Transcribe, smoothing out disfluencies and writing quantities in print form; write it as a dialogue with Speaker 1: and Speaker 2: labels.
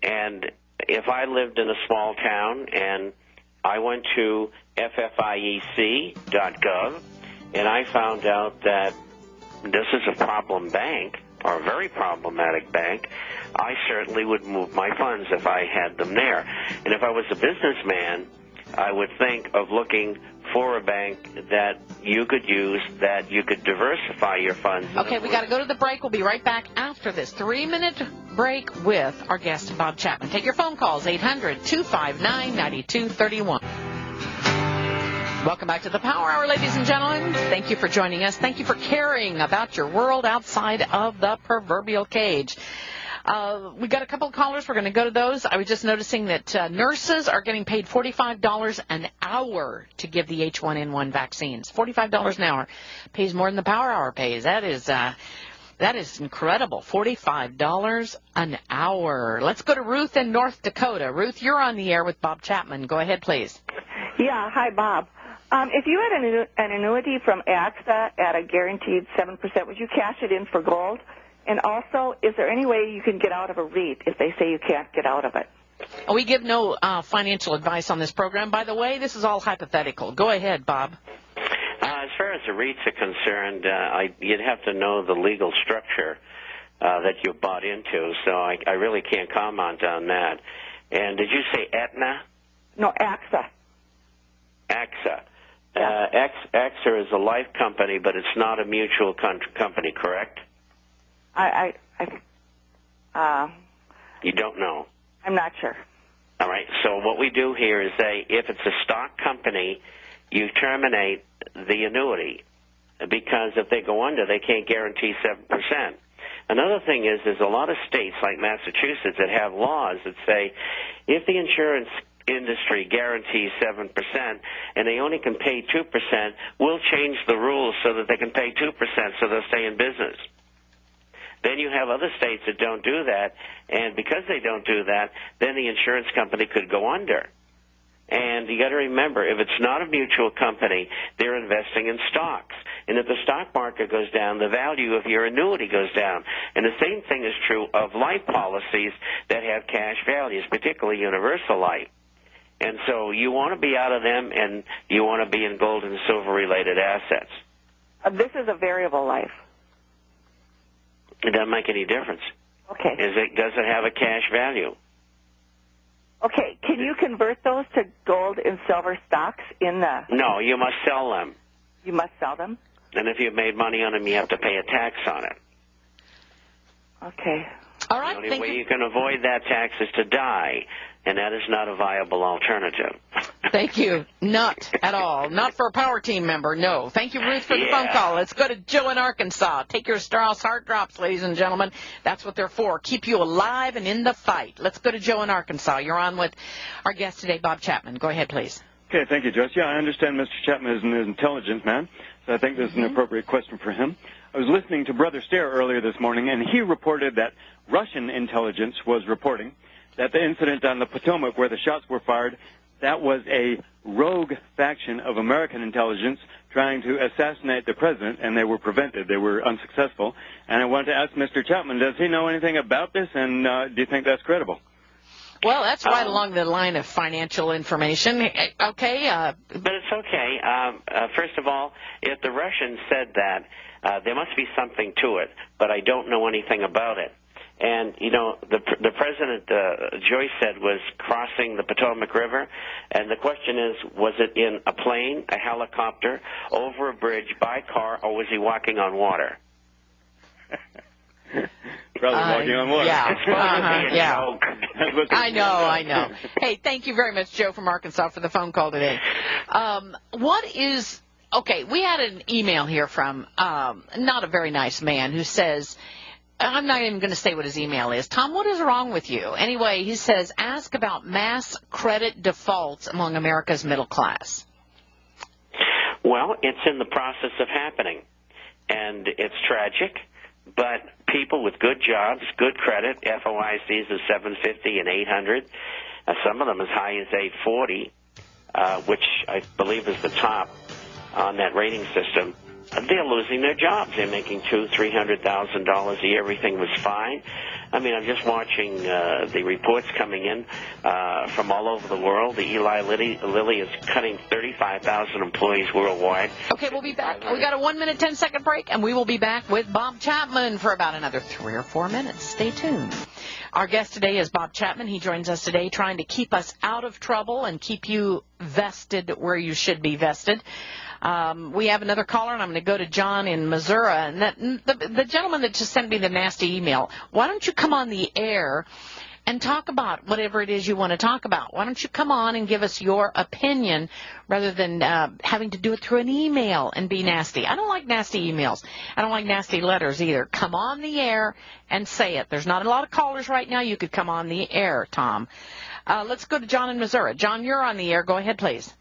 Speaker 1: And if I lived in a small town and I went to ffiec.gov and I found out that this is a problem bank or a very problematic bank, I certainly would move my funds if I had them there. And if I was a businessman, I would think of looking for a bank that you could use, that you could diversify your funds.
Speaker 2: Okay, we got to go to the break. We'll be right back after this 3-minute break with our guest, Bob Chapman. Take your phone calls, 800-259-9231. Welcome back to the Power Hour, ladies and gentlemen. Thank you for joining us. Thank you for caring about your world outside of the proverbial cage. We got a couple of callers. We're going to go to those. I was just noticing that nurses are getting paid $45 an hour to give the H1N1 vaccines. $45 an hour pays more than the Power Hour pays. That is incredible. $45 an hour. Let's go to Ruth in North Dakota. Ruth, you're on the air with Bob Chapman. Go ahead, please.
Speaker 3: Yeah. Hi, Bob. If you had an annuity from AXA at a guaranteed 7%, would you cash it in for gold? And also, is there any way you can get out of a REIT if they say you can't get out of it?
Speaker 2: We give no financial advice on this program. By the way, this is all hypothetical. Go ahead, Bob.
Speaker 1: As far as the REITs are concerned, you'd have to know the legal structure that you bought into, so I really can't comment on that. And did you say Aetna?
Speaker 3: No, AXA.
Speaker 1: AXA.
Speaker 3: Yeah.
Speaker 1: AXA is a life company, but it's not a mutual company, correct? You don't know?
Speaker 3: I'm not sure.
Speaker 1: All right. So what we do here is say if it's a stock company, you terminate the annuity because if they go under, they can't guarantee 7%. Another thing is there's a lot of states like Massachusetts that have laws that say if the insurance industry guarantees 7% and they only can pay 2%, we'll change the rules so that they can pay 2% so they'll stay in business. Then you have other states that don't do that, and because they don't do that, then the insurance company could go under. And you got to remember, if it's not a mutual company, they're investing in stocks. And if the stock market goes down, the value of your annuity goes down. And the same thing is true of life policies that have cash values, particularly universal life. And so you want to be out of them, and you want to be in gold and silver-related assets.
Speaker 3: This is a variable life.
Speaker 1: It doesn't make any difference.
Speaker 3: Okay.
Speaker 1: Does it have a cash value?
Speaker 3: Okay. Can you convert those to gold and silver stocks in the...
Speaker 1: No, you must sell them.
Speaker 3: You must sell them?
Speaker 1: And if you've made money on them, you have to pay a tax on it.
Speaker 3: Okay.
Speaker 2: All right.
Speaker 1: The only way you can avoid that tax is to die, and that is not a viable alternative.
Speaker 2: Thank you. Not at all. Not for a power team member, no. Thank you, Ruth, for the phone call. Let's go to Joe in Arkansas. Take your Strauss heart drops, ladies and gentlemen. That's what they're for. Keep you alive and in the fight. Let's go to Joe in Arkansas. You're on with our guest today, Bob Chapman. Go ahead, please.
Speaker 4: Okay, thank you, Joyce. Yeah, I understand Mr. Chapman is an intelligent man, so I think this is an appropriate question for him. I was listening to Brother Stair earlier this morning, and he reported that Russian intelligence was reporting that the incident on the Potomac where the shots were fired, that was a rogue faction of American intelligence trying to assassinate the president, and they were prevented. They were unsuccessful. And I wanted to ask Mr. Chapman, does he know anything about this, and do you think that's credible?
Speaker 2: Well, that's right along the line of financial information. Okay.
Speaker 1: But it's okay. First of all, if the Russians said that, there must be something to it, but I don't know anything about it. And, you know, the president, Joyce said, was crossing the Potomac River. And the question is, was it in a plane, a helicopter, over a bridge, by car, or was he walking on water?
Speaker 4: Probably walking on water.
Speaker 2: Yeah. I know. Hey, thank you very much, Joe from Arkansas, for the phone call today. Okay, we had an email here from not a very nice man who says, I'm not even going to say what his email is. Tom, what is wrong with you? Anyway, he says, ask about mass credit defaults among America's middle class.
Speaker 1: Well, it's in the process of happening, and it's tragic, but people with good jobs, good credit, FOICs of 750 and 800, some of them as high as 840, which I believe is the top on that rating system. they're losing their jobs. They're making $200,000-$300,000 a year. Everything was fine. I mean, I'm just watching the reports coming in from all over the world. The Eli Lilly is cutting 35,000 employees worldwide.
Speaker 2: Okay, we'll be back. We got a 1 minute, 10-second break, and we will be back with Bob Chapman for about another 3 or 4 minutes. Stay tuned. Our guest today is Bob Chapman. He joins us today trying to keep us out of trouble and keep you vested where you should be vested. We have another caller, and I'm going to go to John in Missouri. And the gentleman that just sent me the nasty email, why don't you come on the air and talk about whatever it is you want to talk about? Why don't you come on and give us your opinion rather than having to do it through an email and be nasty? I don't like nasty emails. I don't like nasty letters either. Come on the air and say it. There's not a lot of callers right now. You could come on the air, Tom. Let's go to John in Missouri. John, you're on the air. Go ahead, please.